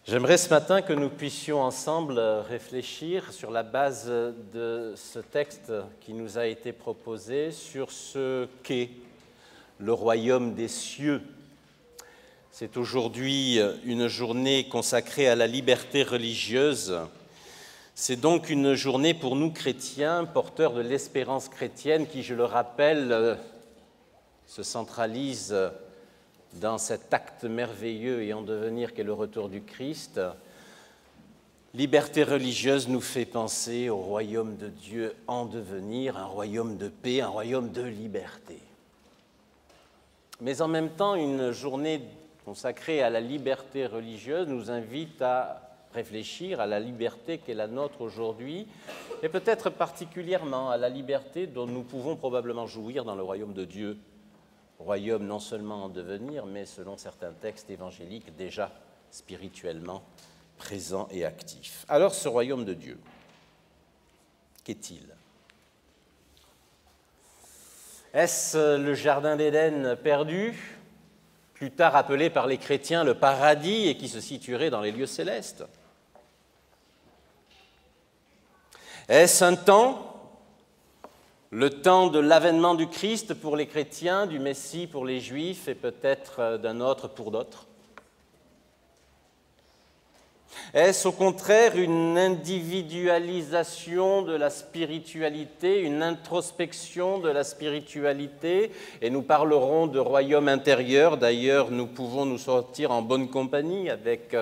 J'aimerais ce matin que nous puissions ensemble réfléchir sur la base de ce texte qui nous a été proposé sur ce qu'est le royaume des cieux. C'est aujourd'hui une journée consacrée à la liberté religieuse. C'est donc une journée pour nous chrétiens, porteurs de l'espérance chrétienne qui, je le rappelle, se centralise dans cet acte merveilleux et en devenir qu'est le retour du Christ. Liberté religieuse nous fait penser au royaume de Dieu en devenir, un royaume de paix, un royaume de liberté. Mais en même temps, une journée consacrée à la liberté religieuse nous invite à réfléchir à la liberté qu'est la nôtre aujourd'hui, et peut-être particulièrement à la liberté dont nous pouvons probablement jouir dans le royaume de Dieu. Royaume non seulement en devenir, mais selon certains textes évangéliques déjà spirituellement présent et actif. Alors ce royaume de Dieu, qu'est-il? Est-ce le jardin d'Éden perdu, plus tard appelé par les chrétiens le paradis et qui se situerait dans les lieux célestes? Est-ce un temps, le temps de l'avènement du Christ pour les chrétiens, du Messie pour les Juifs et peut-être d'un autre pour d'autres? Est-ce au contraire une individualisation de la spiritualité, une introspection de la spiritualité? Et nous parlerons de royaume intérieur. D'ailleurs, nous pouvons nous sortir en bonne compagnie avec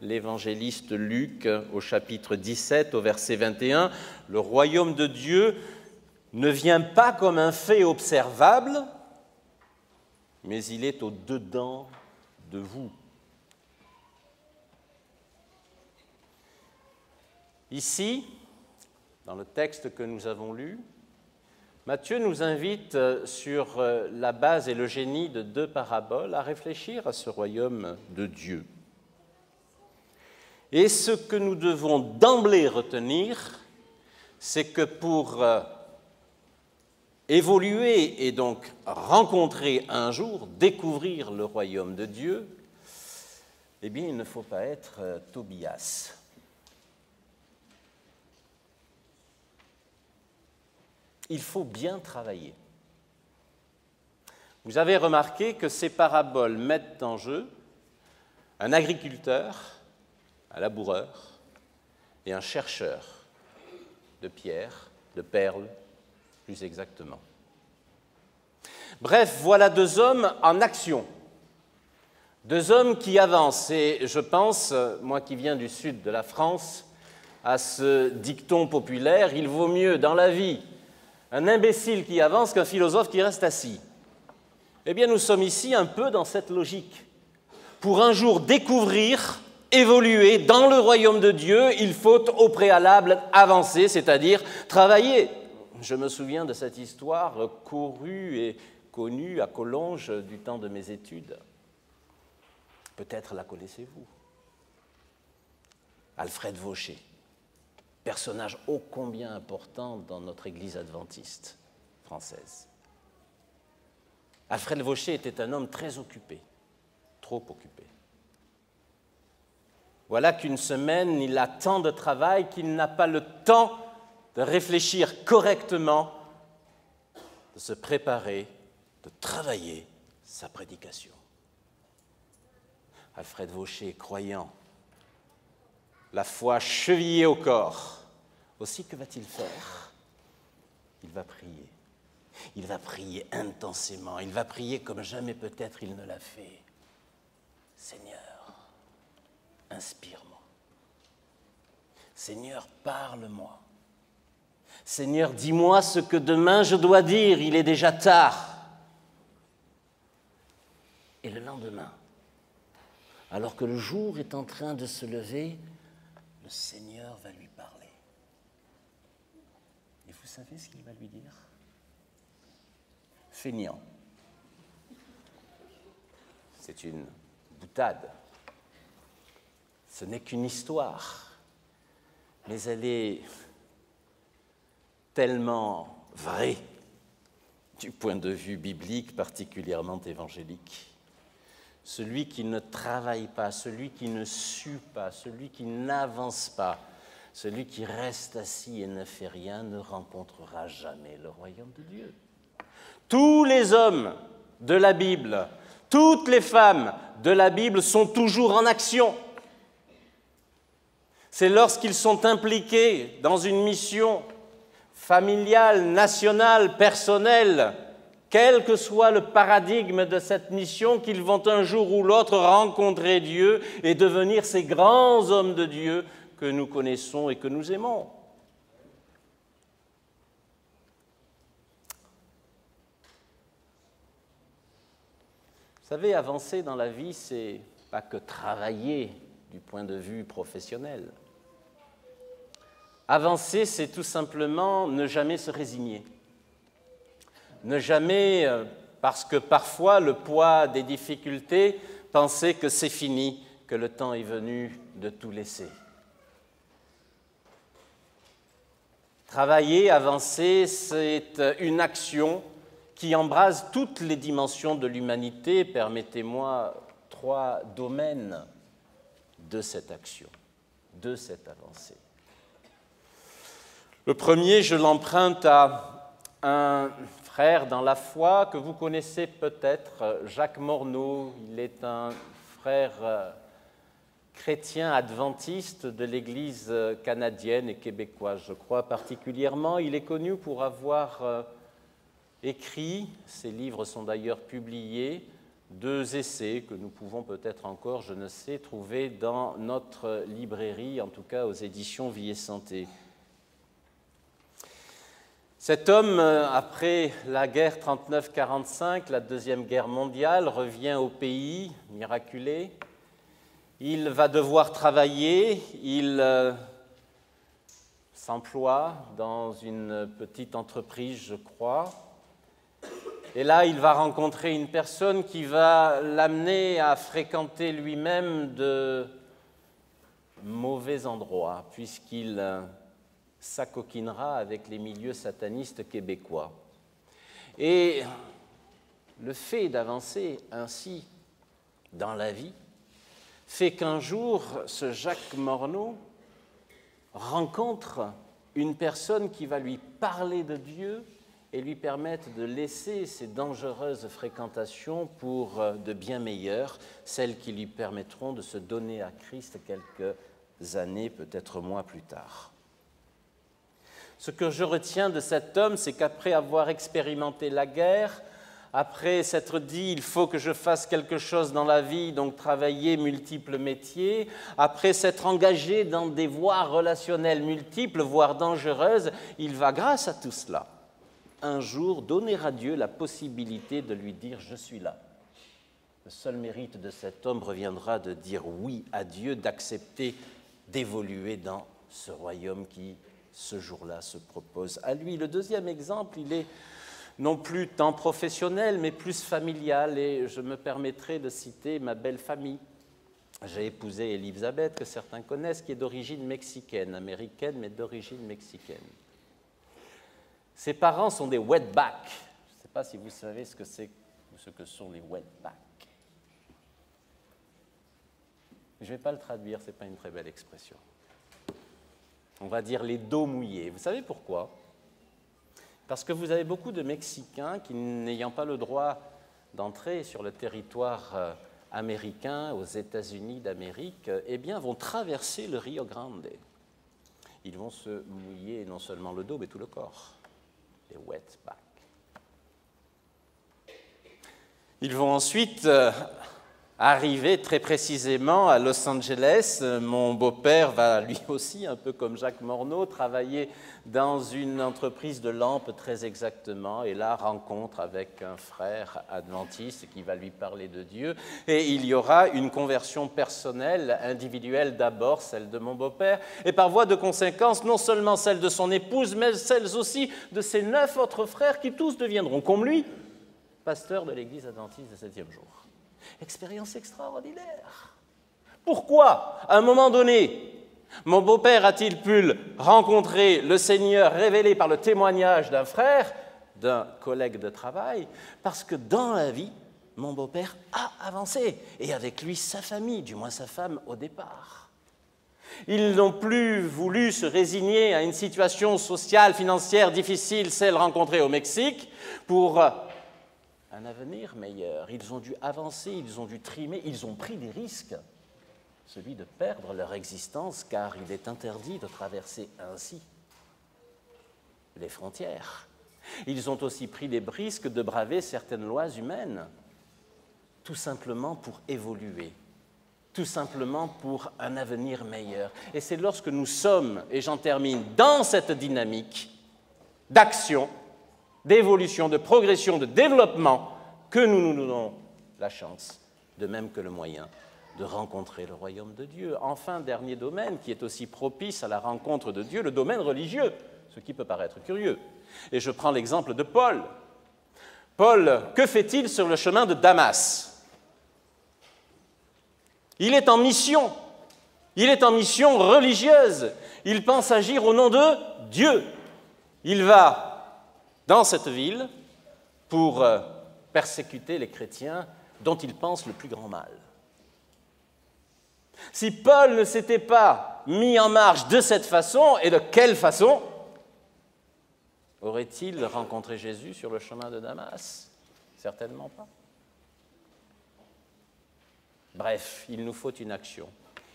l'évangéliste Luc au chapitre 17, au verset 21. Le royaume de Dieu ne vient pas comme un fait observable, mais il est au-dedans de vous. Ici, dans le texte que nous avons lu, Matthieu nous invite sur la base et le génie de deux paraboles à réfléchir à ce royaume de Dieu. Et ce que nous devons d'emblée retenir, c'est que pour évoluer et donc rencontrer un jour, découvrir le royaume de Dieu, eh bien, il ne faut pas être Tobias. Il faut bien travailler. Vous avez remarqué que ces paraboles mettent en jeu un agriculteur, un laboureur et un chercheur de pierres, de perles, plus exactement. Bref, voilà deux hommes en action, deux hommes qui avancent. Et je pense, moi qui viens du sud de la France, à ce dicton populaire: il vaut mieux dans la vie un imbécile qui avance qu'un philosophe qui reste assis. Eh bien, nous sommes ici un peu dans cette logique. Pour un jour découvrir, évoluer dans le royaume de Dieu, il faut au préalable avancer, c'est-à-dire travailler. Je me souviens de cette histoire courue et connue à Collonges du temps de mes études. Peut-être la connaissez-vous. Alfred Vaucher, personnage ô combien important dans notre Église adventiste française. Alfred Vaucher était un homme très occupé, trop occupé. Voilà qu'une semaine, il a tant de travail qu'il n'a pas le temps de réfléchir correctement, de se préparer, de travailler sa prédication. Alfred Vaucher, croyant, la foi chevillée au corps. Aussi, que va-t-il faire? Il va prier. Il va prier intensément. Il va prier comme jamais peut-être il ne l'a fait. Seigneur, inspire-moi. Seigneur, parle-moi. Seigneur, dis-moi ce que demain je dois dire. Il est déjà tard. Et le lendemain, alors que le jour est en train de se lever, le Seigneur va lui parler. Et vous savez ce qu'il va lui dire? Feignant. C'est une boutade. Ce n'est qu'une histoire, mais elle est tellement vraie du point de vue biblique, particulièrement évangélique. celui qui ne travaille pas, celui qui ne sue pas, celui qui n'avance pas, celui qui reste assis et ne fait rien ne rencontrera jamais le royaume de Dieu. Tous les hommes de la Bible, toutes les femmes de la Bible sont toujours en action. C'est lorsqu'ils sont impliqués dans une mission familiale, nationale, personnelle, quel que soit le paradigme de cette mission, qu'ils vont un jour ou l'autre rencontrer Dieu et devenir ces grands hommes de Dieu que nous connaissons et que nous aimons. Vous savez, avancer dans la vie, c'est pas que travailler du point de vue professionnel. Avancer, c'est tout simplement ne jamais se résigner. Ne jamais, parce que parfois le poids des difficultés, penser que c'est fini, que le temps est venu de tout laisser. Travailler, avancer, c'est une action qui embrase toutes les dimensions de l'humanité. Permettez-moi 3 domaines de cette action, de cette avancée. Le premier, je l'emprunte à un frère dans la foi que vous connaissez peut-être, Jacques Morneau. Il est un frère chrétien adventiste de l'Église canadienne et québécoise, je crois particulièrement. Il est connu pour avoir écrit, ses livres sont d'ailleurs publiés, 2 essais que nous pouvons peut-être encore, je ne sais, trouver dans notre librairie, en tout cas aux éditions Vie et Santé. Cet homme, après la guerre 39-45, la Deuxième Guerre mondiale, revient au pays, miraculé. Il va devoir travailler, il s'emploie dans une petite entreprise, je crois. Et là, il va rencontrer une personne qui va l'amener à fréquenter lui-même de mauvais endroits, puisqu'il s'acoquinera avec les milieux satanistes québécois. Et le fait d'avancer ainsi dans la vie fait qu'un jour, ce Jacques Morneau rencontre une personne qui va lui parler de Dieu et lui permettre de laisser ces dangereuses fréquentations pour de bien meilleures, celles qui lui permettront de se donner à Christ quelques années, peut-être mois plus tard. Ce que je retiens de cet homme, c'est qu'après avoir expérimenté la guerre, après s'être dit « il faut que je fasse quelque chose dans la vie », donc travailler multiples métiers, après s'être engagé dans des voies relationnelles multiples, voire dangereuses, il va, grâce à tout cela, un jour donner à Dieu la possibilité de lui dire « je suis là ». Le seul mérite de cet homme reviendra de dire oui à Dieu, d'accepter d'évoluer dans ce royaume qui, ce jour-là, se propose à lui. Le deuxième exemple, il est non plus tant professionnel, mais plus familial, et je me permettrai de citer ma belle famille. J'ai épousé Elisabeth, que certains connaissent, qui est d'origine mexicaine, américaine, mais d'origine mexicaine. Ses parents sont des wetbacks. Je ne sais pas si vous savez ce que c'est, ce que sont les wetbacks. Je ne vais pas le traduire, ce n'est pas une très belle expression. On va dire les dos mouillés. Vous savez pourquoi ? Parce que vous avez beaucoup de Mexicains qui, n'ayant pas le droit d'entrer sur le territoire américain, aux États-Unis d'Amérique, eh bien, vont traverser le Rio Grande. Ils vont se mouiller non seulement le dos, mais tout le corps. Les wetbacks. Ils vont ensuite arriver très précisément à Los Angeles. Mon beau-père va lui aussi, un peu comme Jacques Morneau, travailler dans une entreprise de lampes très exactement, et là, rencontre avec un frère adventiste qui va lui parler de Dieu, et il y aura une conversion personnelle, individuelle d'abord, celle de mon beau-père, et par voie de conséquence, non seulement celle de son épouse, mais celle aussi de ses 9 autres frères qui tous deviendront, comme lui, pasteurs de l'église adventiste du 7e jour. Expérience extraordinaire. Pourquoi, à un moment donné, mon beau-père a-t-il pu rencontrer le Seigneur révélé par le témoignage d'un frère, d'un collègue de travail? Parce que dans la vie, mon beau-père a avancé, et avec lui sa famille, du moins sa femme au départ. Ils n'ont plus voulu se résigner à une situation sociale, financière difficile, celle rencontrée au Mexique, pour un avenir meilleur. Ils ont dû avancer, ils ont dû trimer, ils ont pris des risques, celui de perdre leur existence, car il est interdit de traverser ainsi les frontières. Ils ont aussi pris des risques de braver certaines lois humaines, tout simplement pour évoluer, tout simplement pour un avenir meilleur. Et c'est lorsque nous sommes, et j'en termine, dans cette dynamique d'action, d'évolution, de progression, de développement, que nous nous donnons la chance, de même que le moyen, de rencontrer le royaume de Dieu. Enfin, dernier domaine qui est aussi propice à la rencontre de Dieu, le domaine religieux, ce qui peut paraître curieux. Et je prends l'exemple de Paul. Paul, que fait-il sur le chemin de Damas ? Il est en mission religieuse, il pense agir au nom de Dieu. Il va dans cette ville pour persécuter les chrétiens dont il pense le plus grand mal. Si Paul ne s'était pas mis en marche de cette façon, et de quelle façon aurait-il rencontré Jésus sur le chemin de Damas ? Certainement pas. Bref, il nous faut une action,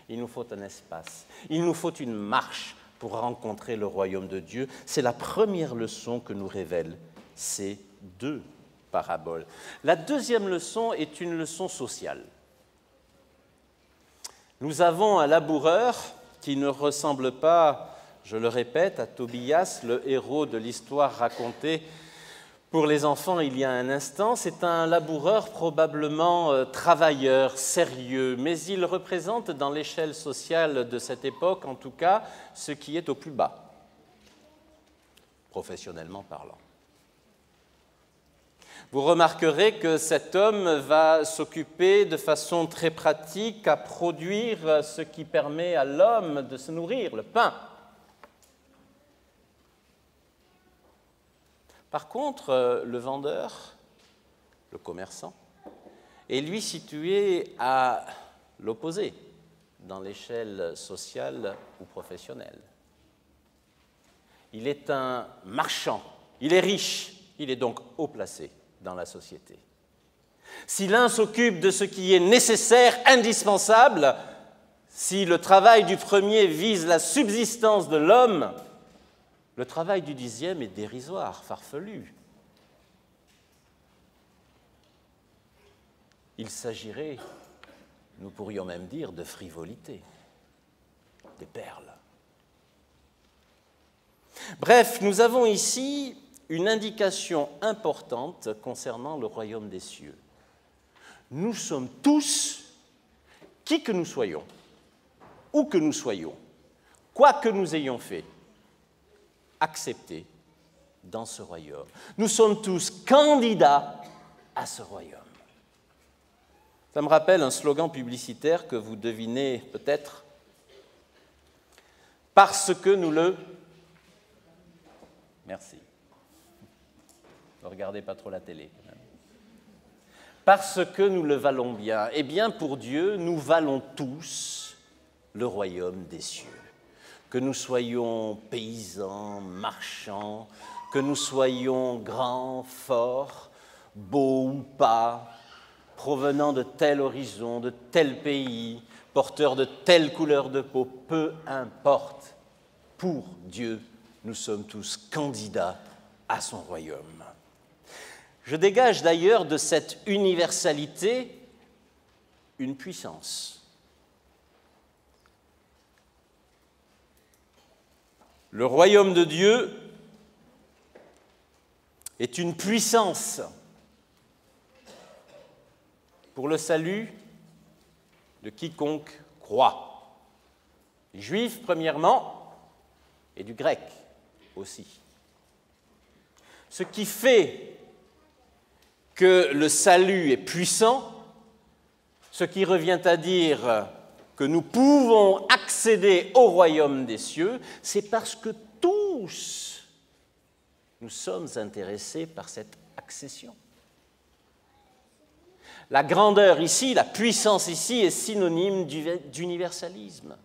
il nous faut un espace, il nous faut une marche pour rencontrer le royaume de Dieu. C'est la première leçon que nous révèlent ces deux paraboles. La deuxième leçon est une leçon sociale. Nous avons un laboureur qui ne ressemble pas, je le répète, à Tobias, le héros de l'histoire racontée pour les enfants il y a un instant. C'est un laboureur probablement travailleur, sérieux, mais il représente dans l'échelle sociale de cette époque, en tout cas, ce qui est au plus bas, professionnellement parlant. Vous remarquerez que cet homme va s'occuper de façon très pratique à produire ce qui permet à l'homme de se nourrir, le pain. Par contre, le vendeur, le commerçant, est lui situé à l'opposé, dans l'échelle sociale ou professionnelle. Il est un marchand, il est riche, il est donc haut placé dans la société. Si l'un s'occupe de ce qui est nécessaire, indispensable, si le travail du premier vise la subsistance de l'homme, le travail du dixième est dérisoire, farfelu. Il s'agirait, nous pourrions même dire, de frivolité, des perles. Bref, nous avons ici une indication importante concernant le royaume des cieux. Nous sommes tous, qui que nous soyons, où que nous soyons, quoi que nous ayons fait, acceptés dans ce royaume. Nous sommes tous candidats à ce royaume. Ça me rappelle un slogan publicitaire que vous devinez peut-être. Parce que nous le... Merci. Ne regardez pas trop la télé. Parce que nous le valons bien. Eh bien, pour Dieu, nous valons tous le royaume des cieux. Que nous soyons paysans, marchands, que nous soyons grands, forts, beaux ou pas, provenant de tel horizon, de tel pays, porteurs de telle couleur de peau, peu importe. Pour Dieu, nous sommes tous candidats à son royaume. Je dégage d'ailleurs de cette universalité une puissance. Le royaume de Dieu est une puissance pour le salut de quiconque croit. Les Juifs, premièrement, et du grec aussi. Ce qui fait que le salut est puissant, ce qui revient à dire que nous pouvons accéder au royaume des cieux, c'est parce que tous nous sommes intéressés par cette accession. La grandeur ici, la puissance ici est synonyme d'universalisme,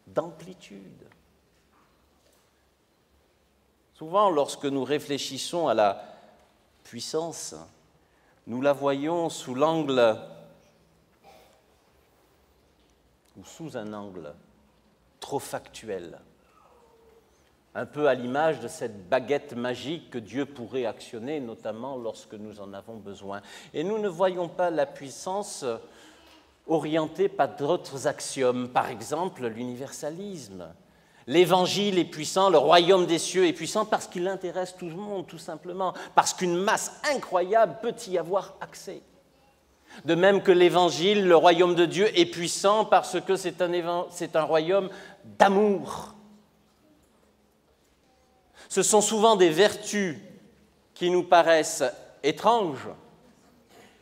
d'amplitude. Souvent, lorsque nous réfléchissons à la puissance, nous la voyons sous l'angle ou sous un angle trop factuel, un peu à l'image de cette baguette magique que Dieu pourrait actionner, notamment lorsque nous en avons besoin. Et nous ne voyons pas la puissance orientée par d'autres axiomes, par exemple l'universalisme. L'Évangile est puissant, le royaume des cieux est puissant parce qu'il intéresse tout le monde, tout simplement, parce qu'une masse incroyable peut y avoir accès. De même que l'Évangile, le royaume de Dieu est puissant parce que c'est un royaume d'amour. Ce sont souvent des vertus qui nous paraissent étranges,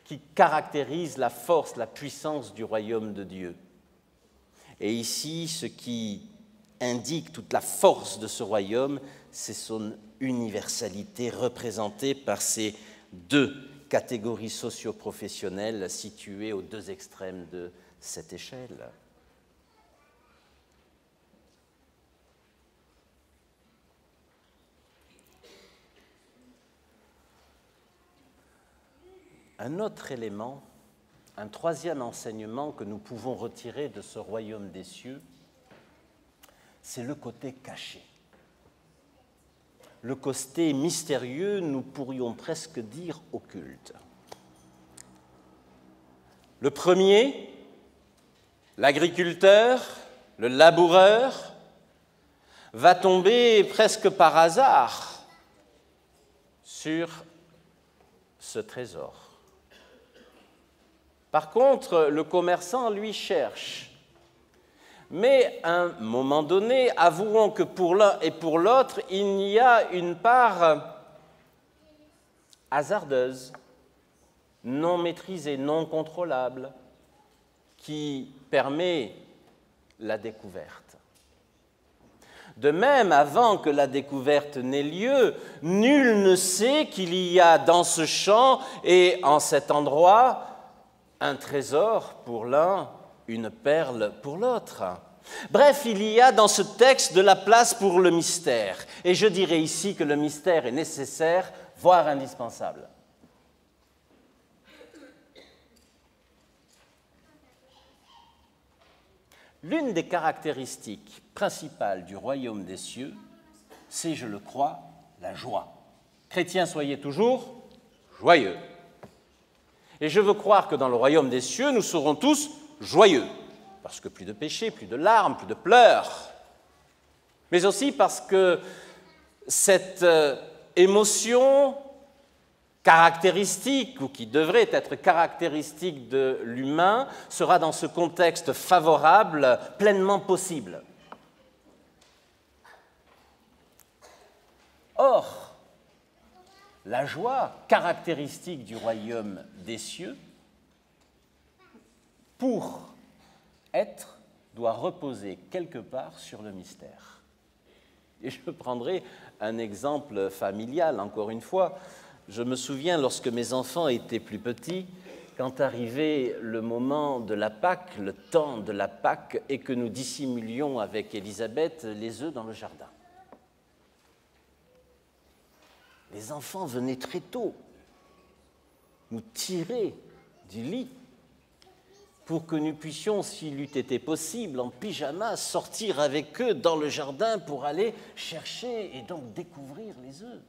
qui caractérisent la force, la puissance du royaume de Dieu. Et ici, ce qui indique toute la force de ce royaume, c'est son universalité représentée par ces deux catégories socio-professionnelles situées aux deux extrêmes de cette échelle. Un autre élément, un troisième enseignement que nous pouvons retirer de ce royaume des cieux, c'est le côté caché. Le côté mystérieux, nous pourrions presque dire occulte. Le premier, l'agriculteur, le laboureur, va tomber presque par hasard sur ce trésor. Par contre, le commerçant, lui, cherche. Mais à un moment donné, avouons que pour l'un et pour l'autre, il y a une part hasardeuse, non maîtrisée, non contrôlable, qui permet la découverte. De même, avant que la découverte n'ait lieu, nul ne sait qu'il y a dans ce champ et en cet endroit un trésor pour l'un, une perle pour l'autre. Bref, il y a dans ce texte de la place pour le mystère. Et je dirais ici que le mystère est nécessaire, voire indispensable. L'une des caractéristiques principales du royaume des cieux, c'est, je le crois, la joie. Chrétiens, soyez toujours joyeux. Et je veux croire que dans le royaume des cieux, nous serons tous joyeux, parce que plus de péché, plus de larmes, plus de pleurs, mais aussi parce que cette émotion caractéristique, ou qui devrait être caractéristique de l'humain, sera dans ce contexte favorable pleinement possible. Or, la joie caractéristique du royaume des cieux, pour être, doit reposer quelque part sur le mystère. Et je prendrai un exemple familial, encore une fois. Je me souviens, lorsque mes enfants étaient plus petits, quand arrivait le moment de la Pâque, le temps de la Pâque, et que nous dissimulions avec Élisabeth les œufs dans le jardin. Les enfants venaient très tôt nous tirer du lit pour que nous puissions, s'il eût été possible, en pyjama, sortir avec eux dans le jardin pour aller chercher et donc découvrir les œufs.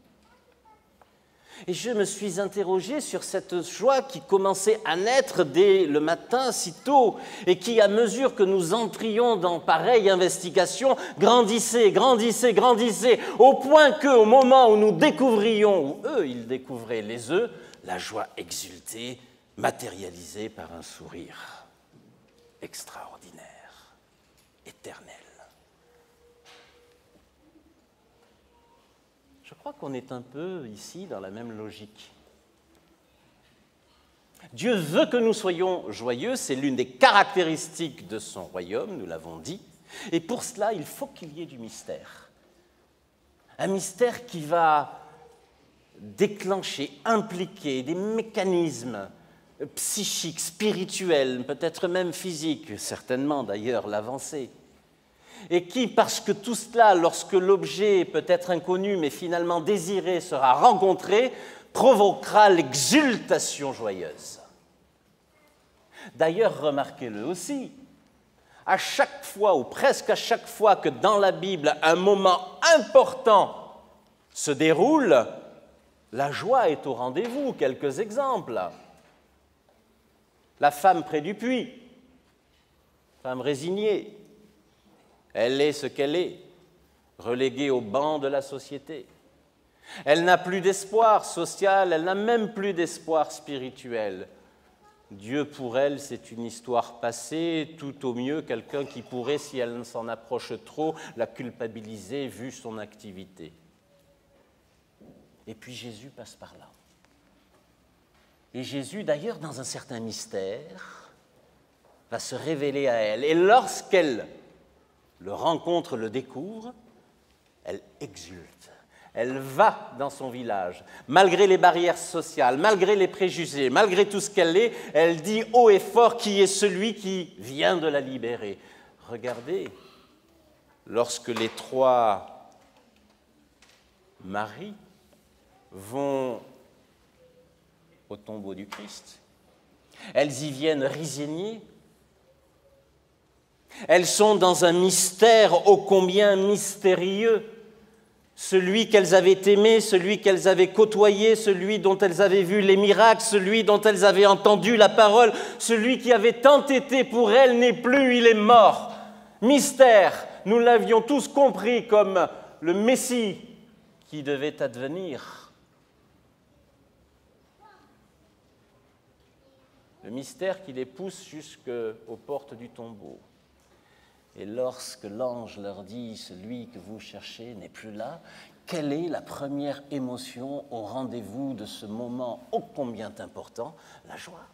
Et je me suis interrogé sur cette joie qui commençait à naître dès le matin si tôt et qui, à mesure que nous entrions dans pareille investigation, grandissait, grandissait, grandissait, au point qu'au moment où nous découvrions, où eux, ils découvraient les œufs, la joie exultait, matérialisée par un sourire extraordinaire, éternel. Je crois qu'on est un peu ici dans la même logique. Dieu veut que nous soyons joyeux, c'est l'une des caractéristiques de son royaume, nous l'avons dit, et pour cela, il faut qu'il y ait du mystère. Un mystère qui va déclencher, impliquer des mécanismes psychique, spirituelle, peut-être même physique, certainement d'ailleurs l'avancée. Et qui, parce que tout cela, lorsque l'objet peut être inconnu mais finalement désiré sera rencontré, provoquera l'exultation joyeuse. D'ailleurs, remarquez-le aussi, à chaque fois ou presque à chaque fois que dans la Bible un moment important se déroule, la joie est au rendez-vous. Quelques exemples. La femme près du puits, femme résignée, elle est ce qu'elle est, reléguée au banc de la société. Elle n'a plus d'espoir social, elle n'a même plus d'espoir spirituel. Dieu pour elle, c'est une histoire passée, tout au mieux quelqu'un qui pourrait, si elle s'en approche trop, la culpabiliser vu son activité. Et puis Jésus passe par là. Et Jésus, d'ailleurs, dans un certain mystère, va se révéler à elle. Et lorsqu'elle le rencontre, le découvre, elle exulte. Elle va dans son village, malgré les barrières sociales, malgré les préjugés, malgré tout ce qu'elle est, elle dit haut et fort qui est celui qui vient de la libérer. Regardez, lorsque les 3 maris vont au tombeau du Christ, elles y viennent résignées. Elles sont dans un mystère ô combien mystérieux. Celui qu'elles avaient aimé, celui qu'elles avaient côtoyé, celui dont elles avaient vu les miracles, celui dont elles avaient entendu la parole, celui qui avait tant été pour elles n'est plus, il est mort. Mystère, nous l'avions tous compris comme le Messie qui devait advenir. Le mystère qui les pousse jusqu'aux portes du tombeau. Et lorsque l'ange leur dit « Celui que vous cherchez n'est plus là », quelle est la première émotion au rendez-vous de ce moment ô combien important? La joie.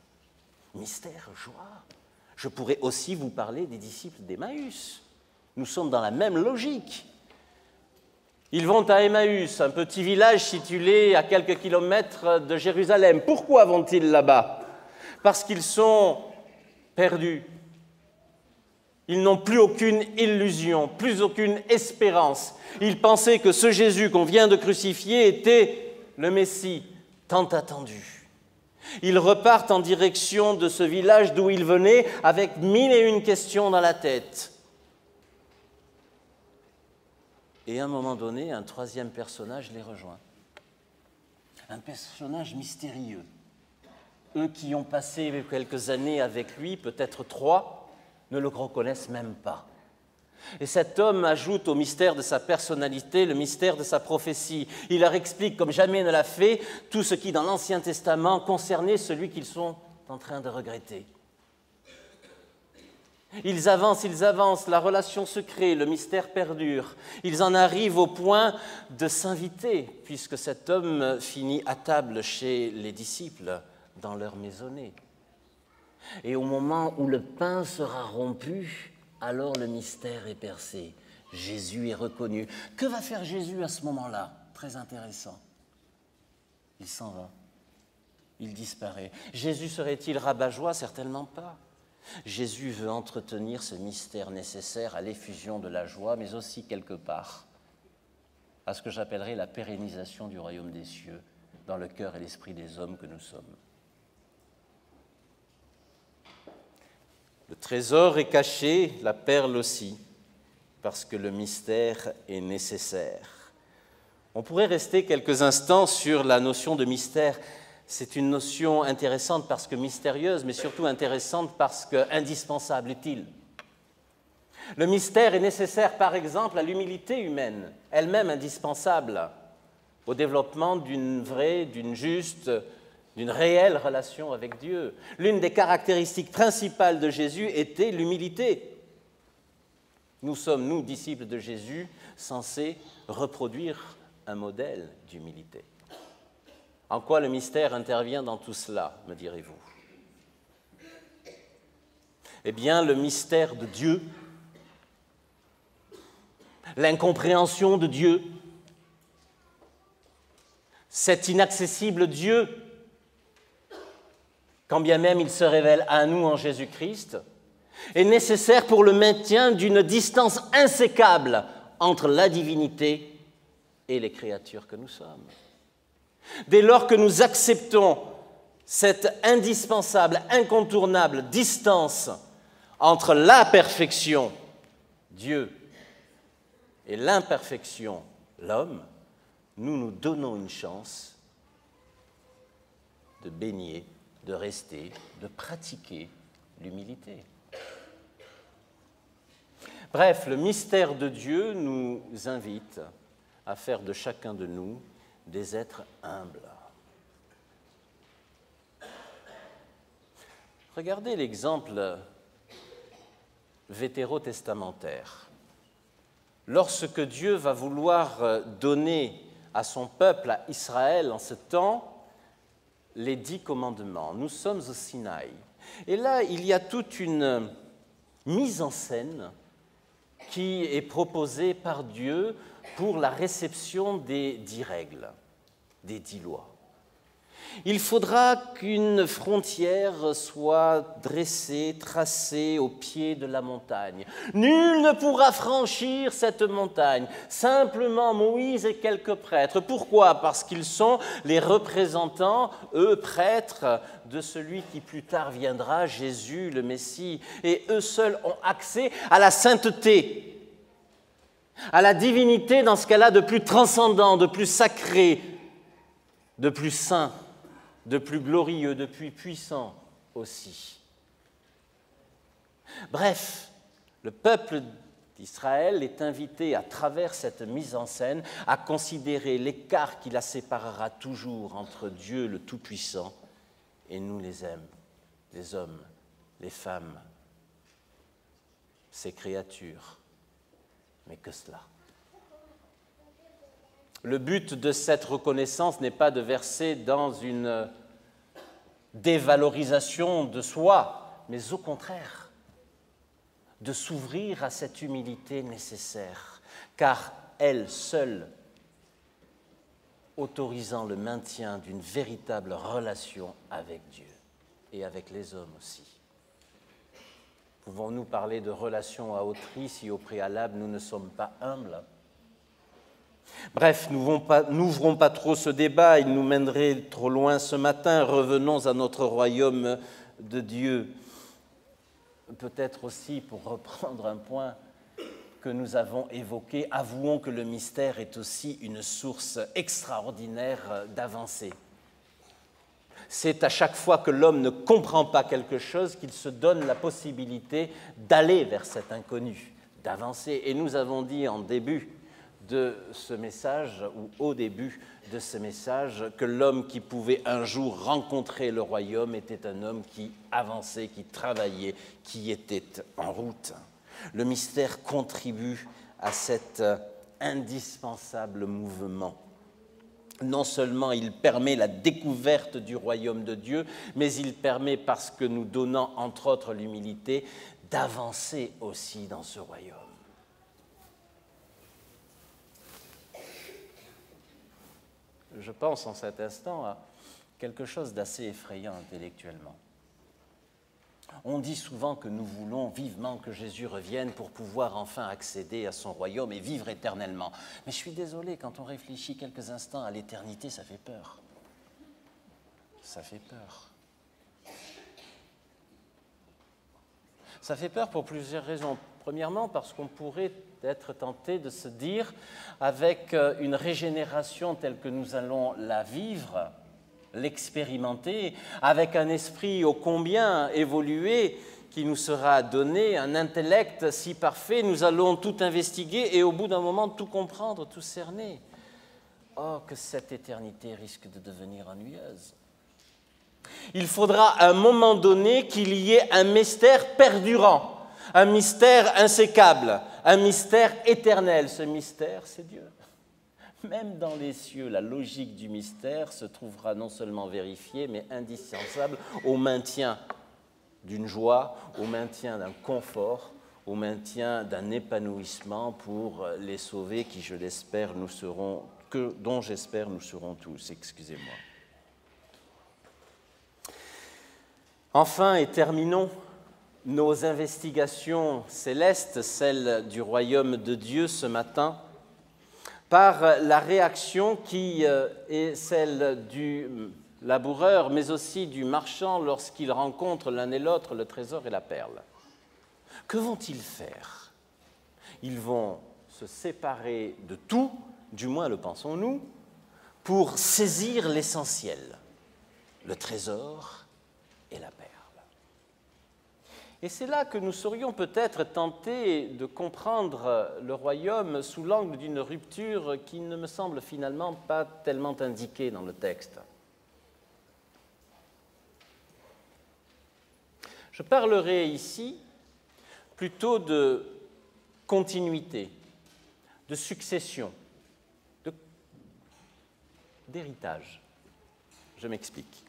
Mystère, joie. Je pourrais aussi vous parler des disciples d'Emmaüs. Nous sommes dans la même logique. Ils vont à Emmaüs, un petit village situé à quelques kilomètres de Jérusalem. Pourquoi vont-ils là-bas? Parce qu'ils sont perdus. Ils n'ont plus aucune illusion, plus aucune espérance. Ils pensaient que ce Jésus qu'on vient de crucifier était le Messie tant attendu. Ils repartent en direction de ce village d'où ils venaient avec 1001 questions dans la tête. Et à un moment donné, un 3e personnage les rejoint. Un personnage mystérieux. Eux qui ont passé quelques années avec lui, peut-être 3, ne le reconnaissent même pas. Et cet homme ajoute au mystère de sa personnalité le mystère de sa prophétie. Il leur explique, comme jamais ne l'a fait, tout ce qui, dans l'Ancien Testament, concernait celui qu'ils sont en train de regretter. Ils avancent, la relation se crée, le mystère perdure. Ils en arrivent au point de s'inviter, puisque cet homme finit à table chez les disciples, dans leur maisonnée. Et au moment où le pain sera rompu, alors le mystère est percé. Jésus est reconnu. Que va faire Jésus à ce moment-là? Très intéressant. Il s'en va. Il disparaît. Jésus serait-il rabat-joie? Certainement pas. Jésus veut entretenir ce mystère nécessaire à l'effusion de la joie, mais aussi quelque part à ce que j'appellerais la pérennisation du royaume des cieux dans le cœur et l'esprit des hommes que nous sommes. Le trésor est caché, la perle aussi, parce que le mystère est nécessaire. On pourrait rester quelques instants sur la notion de mystère. C'est une notion intéressante parce que mystérieuse, mais surtout intéressante parce que indispensable, utile. Le mystère est nécessaire, par exemple, à l'humilité humaine, elle-même indispensable au développement d'une vraie, d'une juste, d'une réelle relation avec Dieu. L'une des caractéristiques principales de Jésus était l'humilité. Nous sommes, nous, disciples de Jésus, censés reproduire un modèle d'humilité. En quoi le mystère intervient dans tout cela, me direz-vous? Eh bien, le mystère de Dieu, l'incompréhension de Dieu, cet inaccessible Dieu, quand bien même il se révèle à nous en Jésus-Christ, est nécessaire pour le maintien d'une distance insécable entre la divinité et les créatures que nous sommes. Dès lors que nous acceptons cette indispensable, incontournable distance entre la perfection, Dieu, et l'imperfection, l'homme, nous nous donnons une chance de baigner, de rester, de pratiquer l'humilité. Bref, le mystère de Dieu nous invite à faire de chacun de nous des êtres humbles. Regardez l'exemple vétérotestamentaire. Lorsque Dieu va vouloir donner à son peuple, à Israël, en ce temps, les 10 commandements, nous sommes au Sinaï. Et là, il y a toute une mise en scène qui est proposée par Dieu pour la réception des 10 règles, des 10 lois. Il faudra qu'une frontière soit dressée, tracée au pied de la montagne. Nul ne pourra franchir cette montagne, simplement Moïse et quelques prêtres. Pourquoi? Parce qu'ils sont les représentants, eux, prêtres, de celui qui plus tard viendra, Jésus, le Messie. Et eux seuls ont accès à la sainteté, à la divinité dans ce qu'elle a de plus transcendant, de plus sacré, de plus saint, de plus glorieux, de plus puissant aussi. Bref, le peuple d'Israël est invité, à travers cette mise en scène, à considérer l'écart qui la séparera toujours entre Dieu le Tout-Puissant et nous les hommes, les femmes, ces créatures. Mais que cela. Le but de cette reconnaissance n'est pas de verser dans une dévalorisation de soi, mais au contraire, de s'ouvrir à cette humilité nécessaire, car elle seule, autorisant le maintien d'une véritable relation avec Dieu et avec les hommes aussi. Pouvons-nous parler de relation à autrui si au préalable nous ne sommes pas humbles ? Bref, n'ouvrons pas trop ce débat, il nous mènerait trop loin ce matin. Revenons à notre royaume de Dieu. Peut-être aussi, pour reprendre un point que nous avons évoqué, avouons que le mystère est aussi une source extraordinaire d'avancée. C'est à chaque fois que l'homme ne comprend pas quelque chose qu'il se donne la possibilité d'aller vers cet inconnu, d'avancer. Et nous avons dit en début de ce message, ou au début de ce message, que l'homme qui pouvait un jour rencontrer le royaume était un homme qui avançait, qui travaillait, qui était en route. Le mystère contribue à cet indispensable mouvement. Non seulement il permet la découverte du royaume de Dieu, mais il permet, parce que nous donnons entre autres l'humilité, d'avancer aussi dans ce royaume. Je pense en cet instant à quelque chose d'assez effrayant intellectuellement. On dit souvent que nous voulons vivement que Jésus revienne pour pouvoir enfin accéder à son royaume et vivre éternellement. Mais je suis désolé, quand on réfléchit quelques instants à l'éternité, ça fait peur. Ça fait peur. Ça fait peur pour plusieurs raisons. Premièrement, parce qu'on pourrait être tenté de se dire, avec une régénération telle que nous allons la vivre, l'expérimenter, avec un esprit ô combien évolué qui nous sera donné, un intellect si parfait, nous allons tout investiguer et au bout d'un moment tout comprendre, tout cerner. Oh, que cette éternité risque de devenir ennuyeuse. Il faudra à un moment donné qu'il y ait un mystère perdurant, un mystère insécable, un mystère éternel. Ce mystère, c'est Dieu. Même dans les cieux, la logique du mystère se trouvera non seulement vérifiée, mais indispensable au maintien d'une joie, au maintien d'un confort, au maintien d'un épanouissement pour les sauvés qui, je l'espère, dont j'espère nous serons tous. Excusez-moi. Enfin, et terminons nos investigations célestes, celles du royaume de Dieu ce matin, par la réaction qui est celle du laboureur, mais aussi du marchand lorsqu'ils rencontrent l'un et l'autre le trésor et la perle. Que vont-ils faire? Ils vont se séparer de tout, du moins le pensons-nous, pour saisir l'essentiel, le trésor et la perle. Et c'est là que nous serions peut-être tentés de comprendre le royaume sous l'angle d'une rupture qui ne me semble finalement pas tellement indiquée dans le texte. Je parlerai ici plutôt de continuité, de succession, d'héritage. Je m'explique.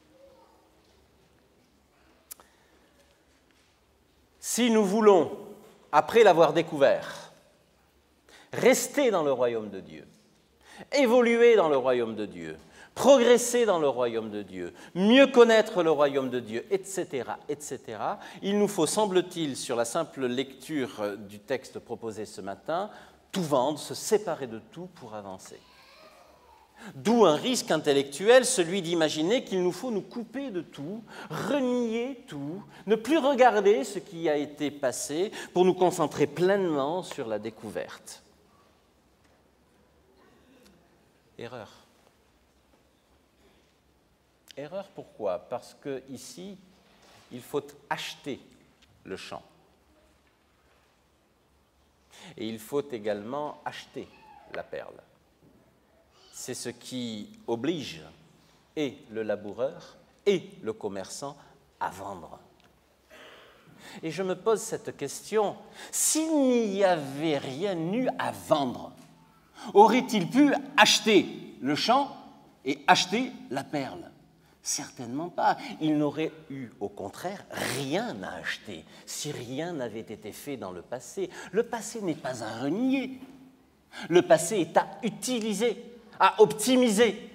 Si nous voulons, après l'avoir découvert, rester dans le royaume de Dieu, évoluer dans le royaume de Dieu, progresser dans le royaume de Dieu, mieux connaître le royaume de Dieu, etc., etc., il nous faut, semble-t-il, sur la simple lecture du texte proposé ce matin, tout vendre, se séparer de tout pour avancer. D'où un risque intellectuel, celui d'imaginer qu'il nous faut nous couper de tout, renier tout, ne plus regarder ce qui a été passé pour nous concentrer pleinement sur la découverte. Erreur. Erreur pourquoi? Parce qu'ici, il faut acheter le champ. Et il faut également acheter la perle. C'est ce qui oblige et le laboureur et le commerçant à vendre. Et je me pose cette question, s'il n'y avait rien eu à vendre, aurait-il pu acheter le champ et acheter la perle? Certainement pas. Il n'aurait eu, au contraire, rien à acheter si rien n'avait été fait dans le passé. Le passé n'est pas à renier. Le passé est à utiliser, à optimiser.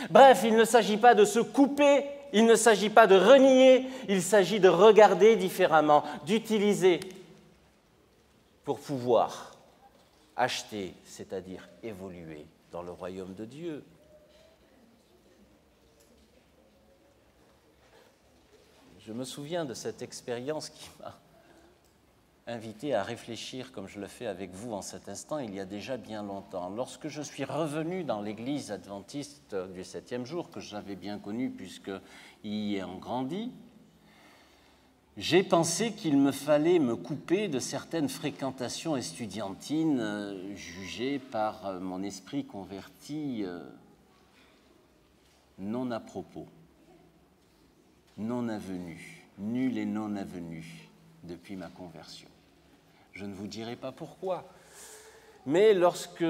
Bref, il ne s'agit pas de se couper, il ne s'agit pas de renier, il s'agit de regarder différemment, d'utiliser pour pouvoir acheter, c'est-à-dire évoluer dans le royaume de Dieu. Je me souviens de cette expérience qui m'a invité à réfléchir comme je le fais avec vous en cet instant il y a déjà bien longtemps. Lorsque je suis revenu dans l'église adventiste du 7e jour, que j'avais bien connue puisqu'il y ayant grandi, j'ai pensé qu'il me fallait me couper de certaines fréquentations estudiantines jugées par mon esprit converti non à propos, non avenu, nul et non avenu depuis ma conversion. Je ne vous dirai pas pourquoi, mais lorsque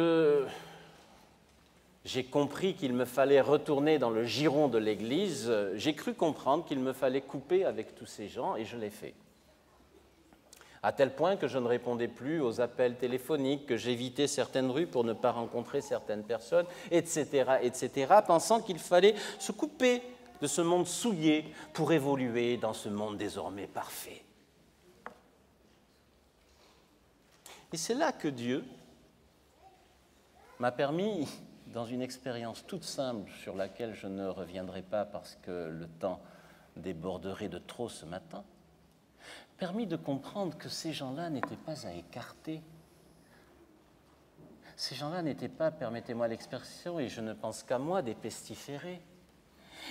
j'ai compris qu'il me fallait retourner dans le giron de l'Église, j'ai cru comprendre qu'il me fallait couper avec tous ces gens, et je l'ai fait. À tel point que je ne répondais plus aux appels téléphoniques, que j'évitais certaines rues pour ne pas rencontrer certaines personnes, etc., etc., pensant qu'il fallait se couper de ce monde souillé pour évoluer dans ce monde désormais parfait. Et c'est là que Dieu m'a permis, dans une expérience toute simple sur laquelle je ne reviendrai pas parce que le temps déborderait de trop ce matin, permis de comprendre que ces gens-là n'étaient pas à écarter. Ces gens-là n'étaient pas, permettez-moi l'expression, et je ne pense qu'à moi, des pestiférés.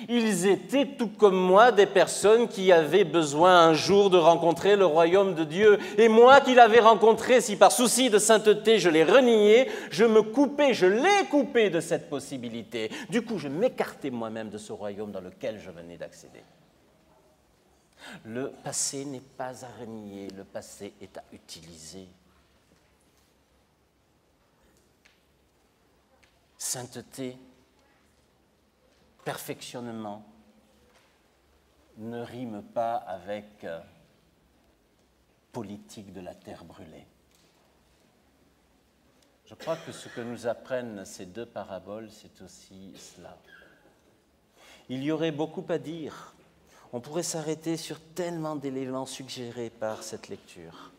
Ils étaient, tout comme moi, des personnes qui avaient besoin un jour de rencontrer le royaume de Dieu. Et moi qui l'avais rencontré, si par souci de sainteté je l'ai renié, je l'ai coupé de cette possibilité. Du coup, je m'écartais moi-même de ce royaume dans lequel je venais d'accéder. Le passé n'est pas à renier, le passé est à utiliser. Sainteté, perfectionnement ne rime pas avec politique de la terre brûlée. Je crois que ce que nous apprennent ces deux paraboles, c'est aussi cela. Il y aurait beaucoup à dire On pourrait s'arrêter sur tellement d'éléments suggérés par cette lecture.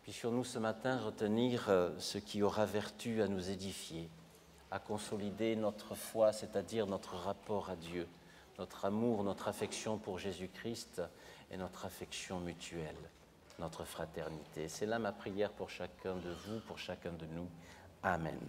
Puissions-nous ce matin retenir ce qui aura vertu à nous édifier, à consolider notre foi, c'est-à-dire notre rapport à Dieu, notre amour, notre affection pour Jésus-Christ et notre affection mutuelle, notre fraternité. C'est là ma prière pour chacun de vous, pour chacun de nous. Amen.